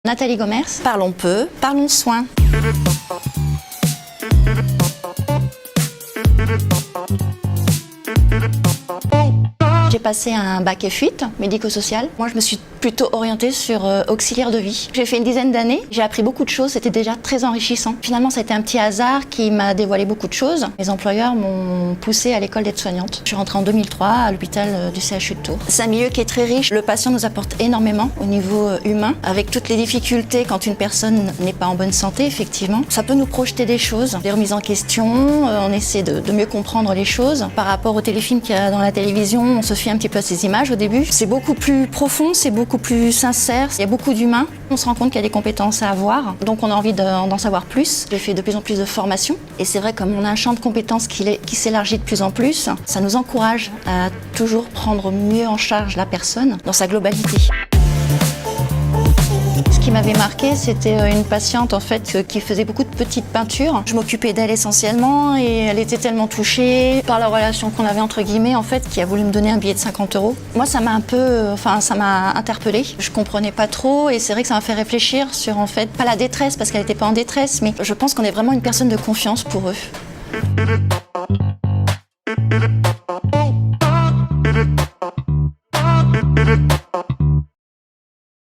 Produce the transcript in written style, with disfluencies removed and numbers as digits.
Nathalie Gomers, parlons peu, parlons soin. J'ai passé un bac F8, médico-social. Moi, je me suis plutôt orientée sur auxiliaire de vie. J'ai fait une dizaine d'années, j'ai appris beaucoup de choses, c'était déjà très enrichissant. Finalement, ça a été un petit hasard qui m'a dévoilé beaucoup de choses. Mes employeurs m'ont poussée à l'école d'aide-soignante. Je suis rentrée en 2003 à l'hôpital du CHU de Tours. C'est un milieu qui est très riche. Le patient nous apporte énormément au niveau humain, avec toutes les difficultés quand une personne n'est pas en bonne santé, effectivement. Ça peut nous projeter des choses, des remises en question, on essaie de mieux comprendre les choses. Par rapport aux téléfilms qu'il y a dans la télévision, on se fie un petit peu à ces images au début. C'est beaucoup plus profond, c'est beaucoup plus sincère, il y a beaucoup d'humains. On se rend compte qu'il y a des compétences à avoir, donc on a envie d'en savoir plus. J'ai fait de plus en plus de formations et c'est vrai, comme on a un champ de compétences qui s'élargit de plus en plus, ça nous encourage à toujours prendre mieux en charge la personne dans sa globalité. Ce qui m'avait marqué, c'était une patiente en fait qui faisait beaucoup de petites peintures. Je m'occupais d'elle essentiellement et elle était tellement touchée par la relation qu'on avait entre guillemets en fait, qui a voulu me donner un billet de 50 €. Moi, ça m'a ça m'a interpellée. Je comprenais pas trop et c'est vrai que ça m'a fait réfléchir sur en fait pas la détresse parce qu'elle n'était pas en détresse, mais je pense qu'on est vraiment une personne de confiance pour eux.